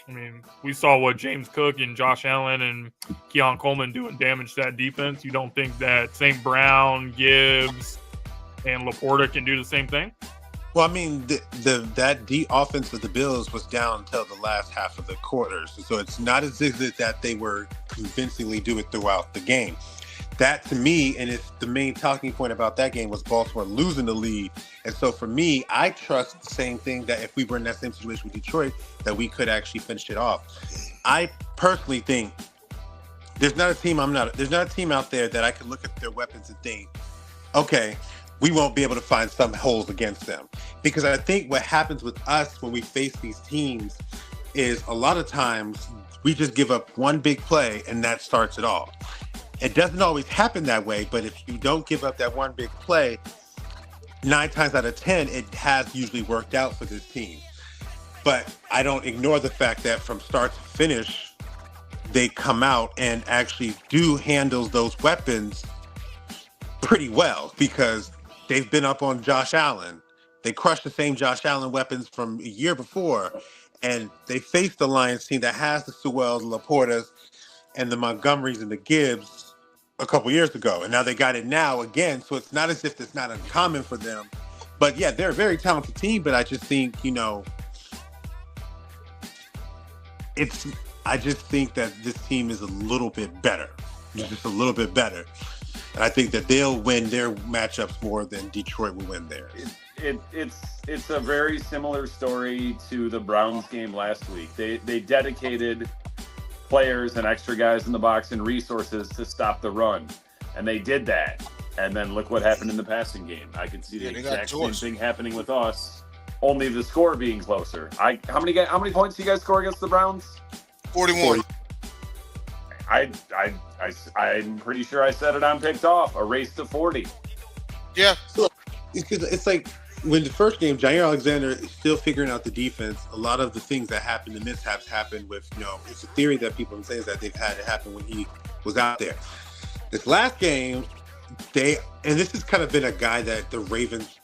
I mean, we saw what James Cook and Josh Allen and Keon Coleman doing damage to that defense. You don't think that St. Brown, Gibbs, and Laporta can do the same thing? Well, I mean, that offense of the Bills was down until the last half of the quarters. So it's not as if that they were convincingly doing it throughout the game. That, to me, and it's the main talking point about that game was Baltimore losing the lead. And so for me, I trust the same thing, that if we were in that same situation with Detroit, that we could actually finish it off. I personally think there's not a team out there that I can look at their weapons and think, okay, we won't be able to find some holes against them. Because I think what happens with us when we face these teams is a lot of times we just give up one big play and that starts it all. It doesn't always happen that way, but if you don't give up that one big play, 9 times out of 10, it has usually worked out for this team. But I don't ignore the fact that from start to finish, they come out and actually do handle those weapons pretty well, because they've been up on Josh Allen. They crushed the same Josh Allen weapons from a year before, and they faced the Lions team that has the Sewells, the Laportas, and the Montgomerys and the Gibbs a couple years ago, and now they got it now again. So it's not as if it's not uncommon for them. But yeah, they're a very talented team. But I just think, I just think that this team is a little bit better. It's just a little bit better. And I think that they'll win their matchups more than Detroit will win theirs. It's a very similar story to the Browns game last week. They dedicated players and extra guys in the box and resources to stop the run, and they did that. And then look what happened in the passing game. I could see the exact same thing happening with us, only the score being closer. How many points do you guys score against the Browns? 41. I'm pretty sure I said it on Picked Off. A race to 40. Yeah. So it's like when the first game, Jair Alexander is still figuring out the defense. A lot of the things that happened, the mishaps happened with, it's a theory that people have been saying is that they've had it happen when he was out there. This last game, and this has kind of been a guy that the Ravens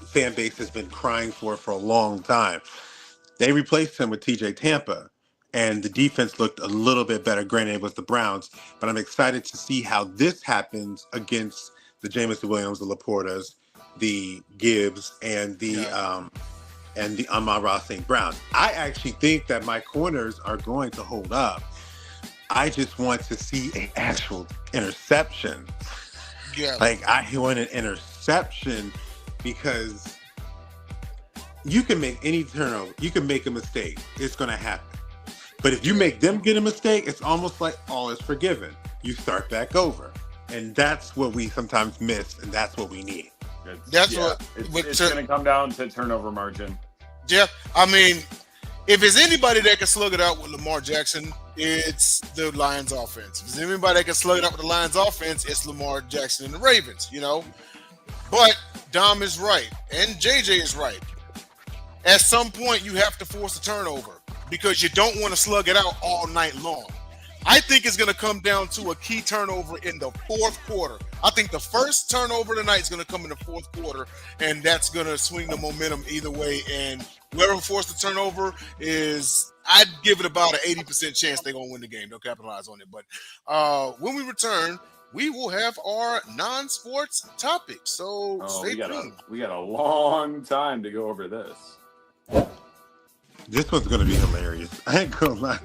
fan base has been crying for a long time. They replaced him with TJ Tampa, and the defense looked a little bit better. Granted, it was the Browns, but I'm excited to see how this happens against the Jameson Williams, the Laportas, the Gibbs, and the Amon-Ra St. Brown. I actually think that my corners are going to hold up. I just want to see an actual interception. Yeah. Like, I want an interception because you can make any turnover. You can make a mistake. It's going to happen. But if you make them get a mistake, it's almost like all is forgiven. You start back over. And that's what we sometimes miss, and that's what we need. It's going to come down to turnover margin. Yeah. I mean, if there's anybody that can slug it out with Lamar Jackson, it's the Lions offense. If there's anybody that can slug it out with the Lions offense, it's Lamar Jackson and the Ravens, But Dom is right, and JJ is right. At some point, you have to force a turnover because you don't want to slug it out all night long. I think it's going to come down to a key turnover in the fourth quarter. I think the first turnover tonight is going to come in the fourth quarter, and that's going to swing the momentum either way. And whoever forced the turnover I'd give it about an 80% chance they're going to win the game. They'll capitalize on it. But when we return, we will have our non-sports topics. So stay tuned. We got a long time to go over this. This one's going to be hilarious. I ain't going to lie.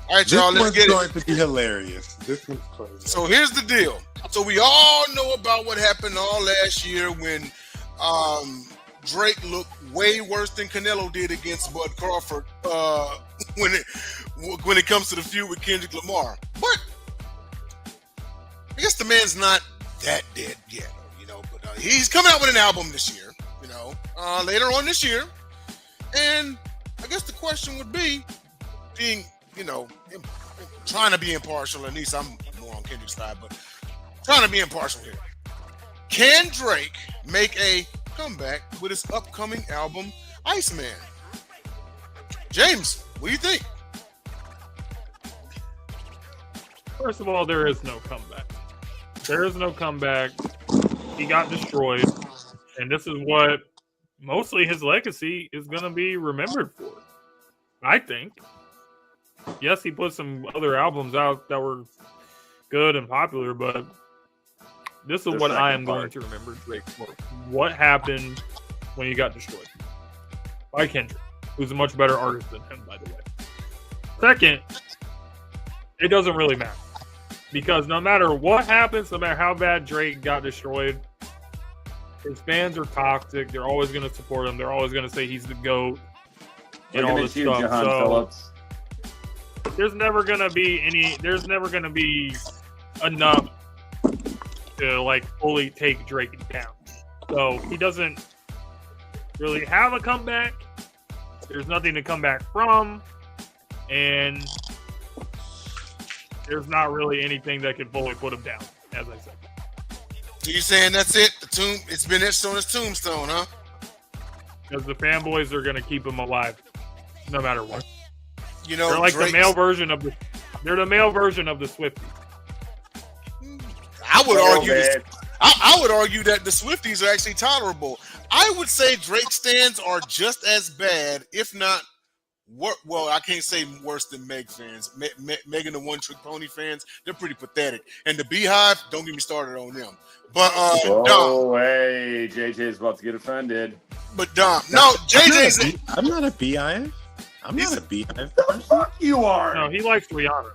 All right, y'all, let's get it. This one's going to be hilarious. This one's crazy. So here's the deal. So we all know about what happened all last year when Drake looked way worse than Canelo did against Bud Crawford when it comes to the feud with Kendrick Lamar. But I guess the man's not that dead yet, But he's coming out with an album this year, later on this year. And I guess the question would be, being, trying to be impartial, at least I'm more on Kendrick's side, but trying to be impartial here. Can Drake make a comeback with his upcoming album, Iceman? James, what do you think? First of all, there is no comeback. There is no comeback. He got destroyed, and this is what mostly his legacy is going to be remembered for, I think. Yes, he put some other albums out that were good and popular, but this is what I am going to remember Drake for. What happened when he got destroyed by Kendrick, who's a much better artist than him, by the way. Second, it doesn't really matter. Because no matter what happens, no matter how bad Drake got destroyed, his fans are toxic. They're always going to support him. They're always going to say he's the GOAT and all this stuff. So there's never going to be enough to fully take Drake down. So he doesn't really have a comeback. There's nothing to come back from. And there's not really anything that can fully put him down, as I said. So you saying that's it? It's been etched on his tombstone, huh? Because the fanboys are going to keep him alive, no matter what. They're like the male version of the. They're the male version of the Swifties. I would argue. I would argue that the Swifties are actually tolerable. I would say Drake stans are just as bad, if not. Well, I can't say worse than Meg fans. Megan the One Trick Pony fans, they're pretty pathetic. And the Beehive, don't get me started on them. But hey, JJ's about to get offended. But Dom, no, JJ's. I'm not a beehive. I'm not a beehive The person. fuck you are. No, he likes Rihanna.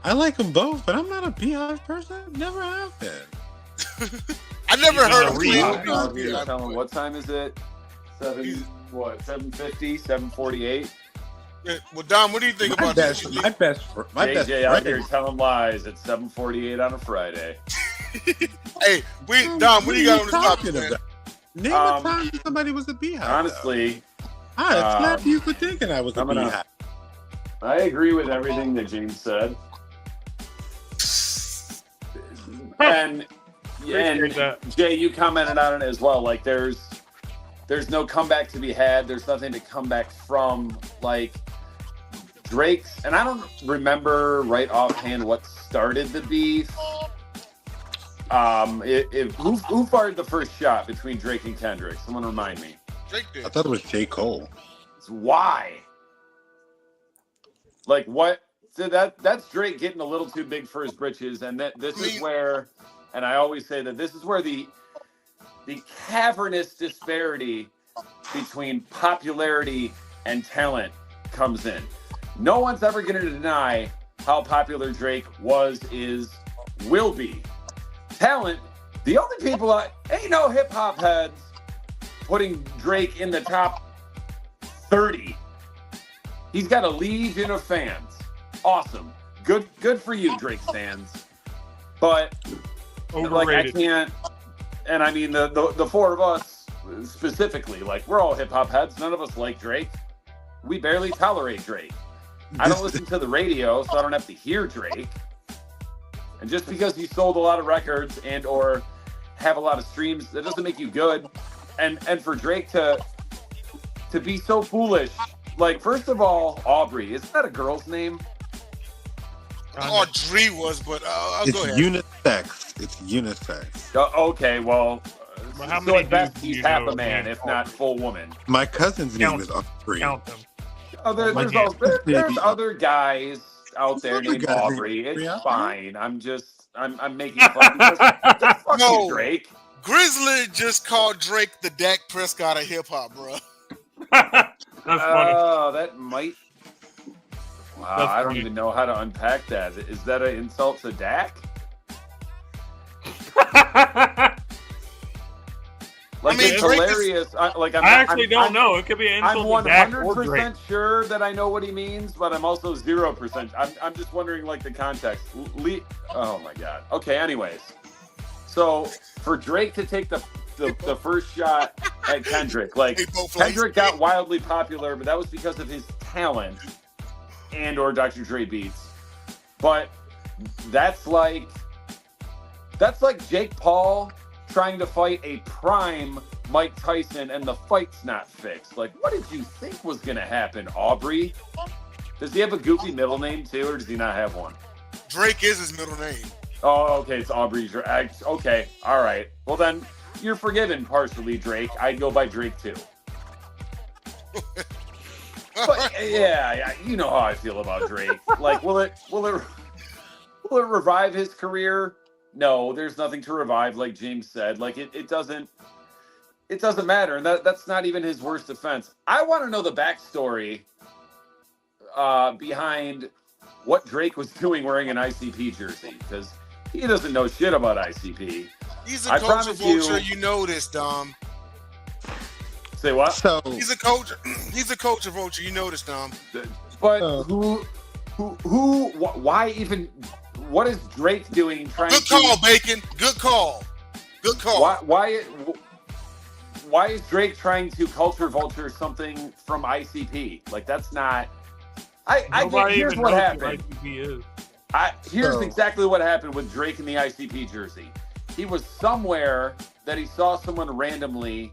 I like them both, but I'm not a beehive person. Never have been. I never heard of Rihanna. Tell him what time is it? 7:50, 7:48. Well, Dom, what do you think about this? My best JJ out there friend. telling lies at 7:48 on a Friday. Hey, Dom, what do you got on the topic, man? Name a time somebody was a beehive. Honestly, I slapped you for thinking I was a beehive. I agree with everything that James said. And Jay, you commented on it as well. Like, there's no comeback to be had. There's nothing to come back from. Like, Drake's, and I don't remember right offhand what started the beef. Who fired the first shot between Drake and Kendrick? Someone remind me. Drake did. I thought it was J. Cole. Why? Like, what? So that's Drake getting a little too big for his britches, and this is where, and I always say that this is where the cavernous disparity between popularity and talent comes in. No one's ever going to deny how popular Drake was, is, will be. Talent, the only people ain't no hip hop heads putting Drake in the top 30. He's got a legion of fans. Awesome. Good for you, Drake fans. But Overrated. like, I can't, and I mean the four of us specifically, like, we're all hip hop heads. None of us like Drake. We barely tolerate Drake. I don't listen to the radio, so I don't have to hear Drake. And just because you sold a lot of records and or have a lot of streams, that doesn't make you good. And for Drake to be so foolish, like, first of all, Aubrey, isn't that a girl's name? Audrey was, but I'll It's go ahead. unisex. It's unisex. Okay, well, How so many at best dudes do he's you half know a man, named if not full woman. My cousin's name Count is Audrey. Count them. Oh, there's other guys out there There's other named guys named Aubrey. Aubrey It's out there. fine. I'm making fun because fuck No. you, Drake. Grizzly just called Drake the Dak Prescott of hip hop, bro. That's funny. That might. Wow, That's I don't funny. even know how to unpack that. Is that an insult to Dak? Like, I mean, it's Drake is- hilarious. I actually don't know. It could be an I'm insult to Dak or Drake. 100% sure that I know what he means, but I'm also 0%. I'm just wondering, like, the context. Oh my god. Okay. Anyways, so for Drake to take the first shot at Kendrick, like, They both like Kendrick got wildly popular, but that was because of his talent and or Dr. Dre beats. But that's like Jake Paul trying to fight a prime Mike Tyson and the fight's not fixed. Like, what did you think was going to happen, Aubrey? Does he have a goofy middle name too, or does he not have one? Drake is his middle name. Oh, okay, it's Aubrey. Okay, all right. Well, then you're forgiven partially, Drake. I'd go by Drake too. But yeah, you know how I feel about Drake. Like, will it revive his career? No, there's nothing to revive, like James said. Like, it doesn't matter, and that's not even his worst offense. I want to know the backstory behind what Drake was doing wearing an ICP jersey, because he doesn't know shit about ICP. He's a I culture promise vulture. you- You know this, Dom. Say what? So He's a culture. He's a culture vulture. You know this, Dom. But Oh. why even? What is Drake doing? Trying Good call, Bacon. Good call. Good call. Why is Drake trying to culture vulture something from ICP? Like, that's not. Here's what happened. ICP is. Here's So- exactly what happened with Drake in the ICP jersey. He was somewhere that he saw someone randomly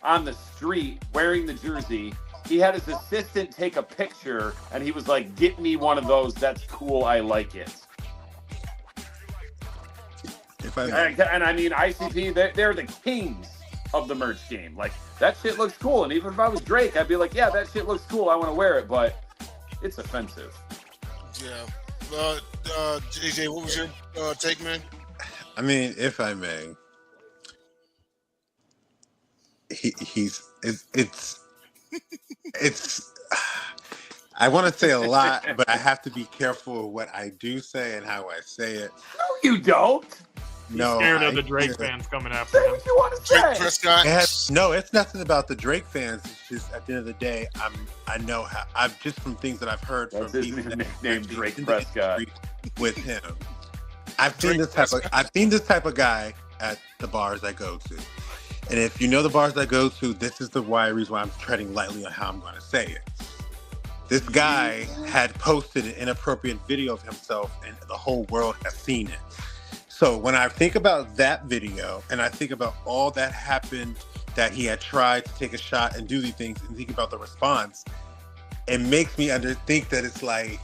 on the street wearing the jersey. He had his assistant take a picture, and he was like, "Get me one of those. That's cool. I like it." if I And I mean, ICP, they're the kings of the merch game. Like, that shit looks cool. And even if I was Drake, I'd be like, yeah, that shit looks cool. I want to wear it, but it's offensive. Yeah. JJ, what was your take, man? I mean, if I may, it's I want to say a lot, but I have to be careful of what I do say and how I say it. No, you don't. He's scared of the Drake fans coming after Say him. what you want to Drake say. Prescott. No, it's nothing about the Drake fans. It's just at the end of the day, I know how I've just from things that I've heard That's from his people that nickname, have Drake been in the Prescott. industry with him. I've seen this type of guy at the bars I go to. And if you know the bars I go to, this is the reason why I'm treading lightly on how I'm going to say it. This guy had posted an inappropriate video of himself, and the whole world has seen it. So when I think about that video, and I think about all that happened, that he had tried to take a shot and do these things, and think about the response, it makes me think that it's like,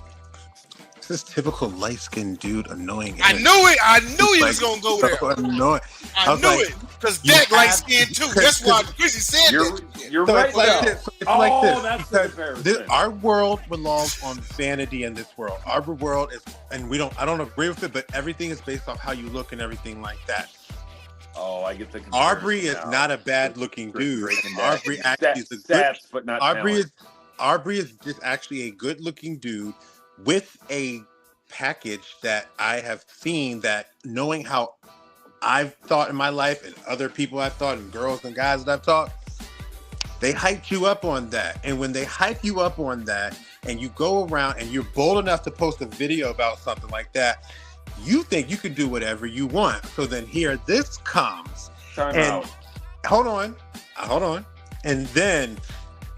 this typical light-skinned dude annoying. I knew it. I knew he was gonna go there. Annoying. I knew it because Dak light skinned too. That's why Chrissy said that. You're So right. it's like this. It's like this. That's Because embarrassing. our world relies on vanity in this world. Our world is, and I don't agree with it, but everything is based off how you look and everything like that. Oh, I get the comparison Aubrey is now. not a bad looking dude. Breaking down. Aubrey actually is a good. Stats, but not talent. Aubrey is just actually a good looking dude with a package that I have seen, that knowing how I've thought in my life and other people I've thought and girls and guys that I've taught, they hyped you up on that. And when they hype you up on that and you go around and you're bold enough to post a video about something like that, you think you can do whatever you want. So then here this comes. Time and out. hold on. And then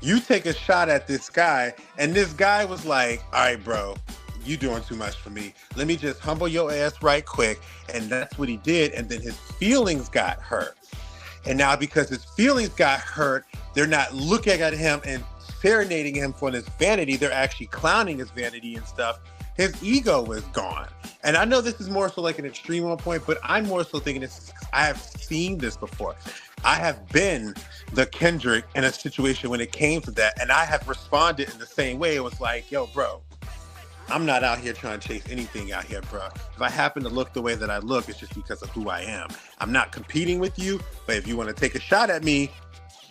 you take a shot at this guy, and this guy was like, all right, bro, you doing too much for me. Let me just humble your ass right quick. And that's what he did. And then his feelings got hurt. And now because his feelings got hurt, they're not looking at him and serenading him for his vanity. They're actually clowning his vanity and stuff. His ego is gone. And I know this is more so like an extreme one point, but I'm more so thinking this. I have seen this before. I have been the Kendrick in a situation when it came to that. And I have responded in the same way. It was like, yo, bro, I'm not out here trying to chase anything out here, bro. If I happen to look the way that I look, it's just because of who I am. I'm not competing with you, but if you want to take a shot at me,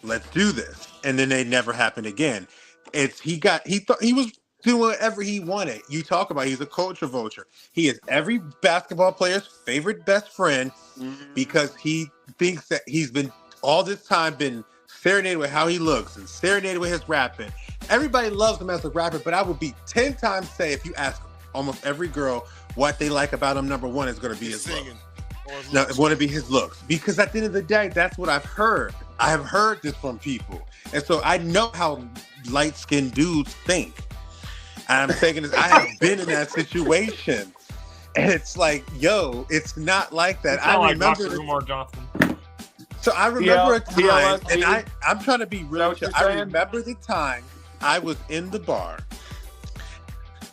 let's do this. And then they never happened again. He thought he was doing whatever he wanted. You talk about he's a culture vulture. He is every basketball player's favorite best friend because he thinks that he's been all this time been serenaded with how he looks and serenaded with his rapping. Everybody loves him as a rapper, but I would be 10 times say if you ask almost every girl what they like about him, number one is going to be his looks. No, it's going to be his looks. Because at the end of the day, that's what I've heard. I have heard this from people. And so I know how light-skinned dudes think. And I'm saying this, I have been in that situation. And it's like, yo, it's not like that. I remember Umar Johnson. So I remember a time, TLS, and I'm trying to be real. I remember the time I was in the bar,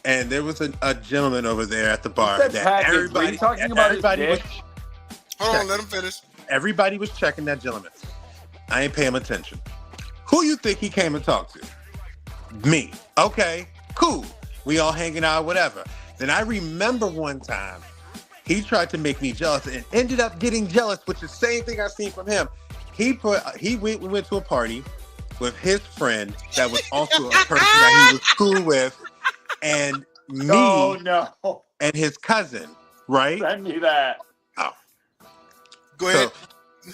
and there was a gentleman over there at the bar that everybody was. Hold on, let him finish. Everybody was checking that gentleman. I ain't paying him attention. Who you think he came and talked to? Me. Okay, cool. We all hanging out, whatever. Then I remember one time he tried to make me jealous and ended up getting jealous, which is the same thing I seen from him. We went to a party with his friend that was also a person that he was cool with, and me and his cousin, right? Send me that. Oh. Go ahead.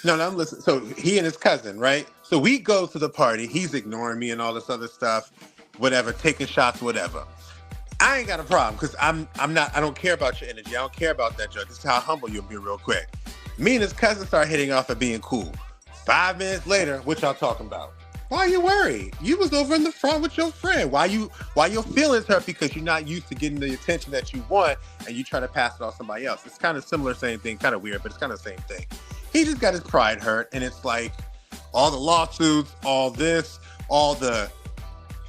I'm listening. So he and his cousin, right? So we go to the party. He's ignoring me and all this other stuff, whatever, taking shots, whatever. I ain't got a problem because I don't care about your energy. I don't care about that, Joe. This is how humble you'll be real quick. Me and his cousin start hitting off at being cool. 5 minutes later, what y'all talking about? Why are you worried? You was over in the front with your friend. Why your feelings hurt? Because you're not used to getting the attention that you want and you try to pass it off somebody else. It's kind of similar, same thing, kind of weird, but it's kind of the same thing. He just got his pride hurt, and it's like all the lawsuits, all this, all the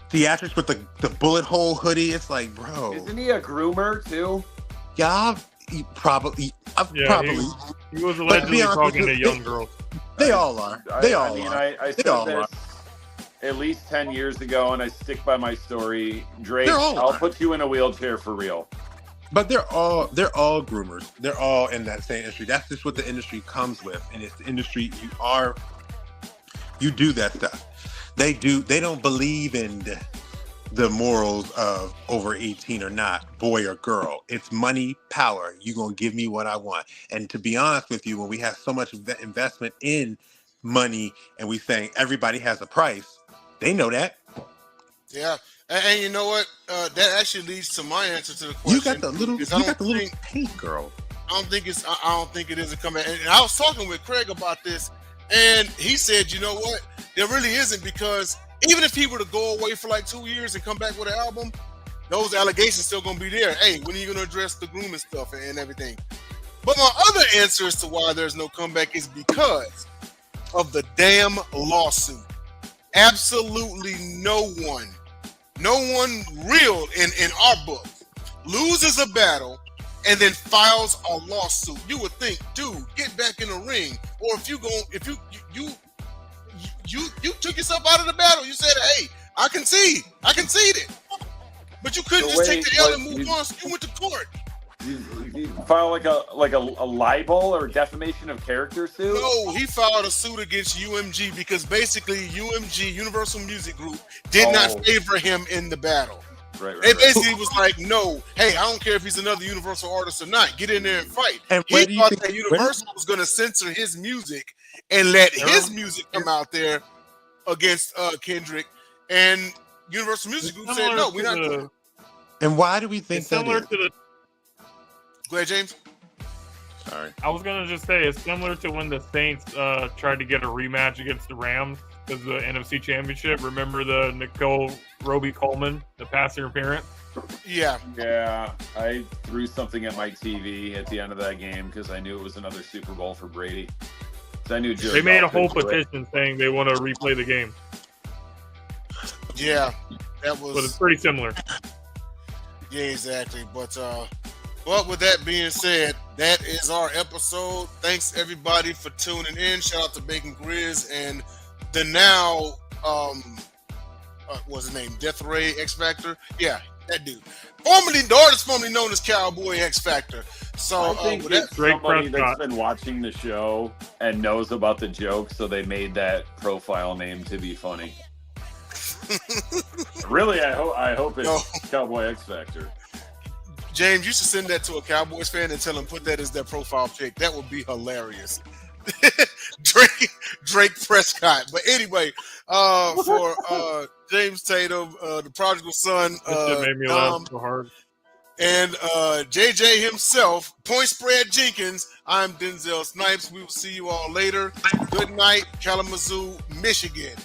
theatrics with the bullet hole hoodie. It's like, bro. Isn't he a groomer too? Yeah, probably. He was allegedly talking to young girls. They all are. I said this at least 10 years ago, and I stick by my story. Drake, I'll put you in a wheelchair for real. But they're all groomers. They're all in that same industry. That's just what the industry comes with, and it's the industry you are. You do that stuff. They don't believe in the morals of over 18 or not, boy or girl. It's money, power. You're going to give me what I want. And to be honest with you, when we have so much investment in money and we saying everybody has a price, they know that. Yeah. And you know what? That actually leads to my answer to the question. You got the little paint girl. I don't think it is a comeback. And I was talking with Craig about this, and he said, you know what? There really isn't, because even if he were to go away for like 2 years and come back with an album, those allegations still gonna be there. Hey, when are you gonna address the grooming stuff and everything? But my other answer as to why there's no comeback is because of the damn lawsuit. Absolutely no one real in our book loses a battle and then files a lawsuit. You would think, dude, get back in the ring. Or if you took yourself out of the battle, you said, hey, I conceded. But you couldn't just take the L and move on. So you went to court. You file like a libel or defamation of character suit? No, he filed a suit against UMG because basically UMG, Universal Music Group, did not favor him in the battle. Right. It basically was like, no, hey, I don't care if he's another Universal artist or not. Get in there and fight. And he thought that Universal was going to censor his music and let his music come out there against Kendrick. And Universal Music Group said, no, we're not doing it. And why do we think that is? Go ahead, James. Sorry. I was going to just say, it's similar to when the Saints tried to get a rematch against the Rams because the NFC Championship. Remember the Nicole Roby-Coleman, the pass interference? Yeah. Yeah. I threw something at my TV at the end of that game because I knew it was another Super Bowl for Brady. I knew they made a whole petition saying they want to replay the game. Yeah. That was. But it's pretty similar. Yeah, exactly. But with that being said, that is our episode. Thanks everybody for tuning in. Shout out to Bacon Grizz and the now what's his name? Death Ray X Factor. Yeah, that dude. The artist formerly known as Cowboy X Factor. So I think it's somebody that's been watching the show and knows about the joke, so they made that profile name to be funny. Really, I hope it's Cowboy X Factor. James, you should send that to a Cowboys fan and tell them put that as their profile pic. That would be hilarious. Drake Prescott. But anyway, for James Tatum, the prodigal son, made me laugh so hard. And JJ himself, Point Spread Jenkins, I'm Denzel Snipes. We will see you all later. Good night, Kalamazoo, Michigan.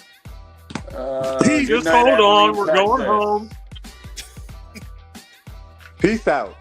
Just hold on, we're going home. Peace out.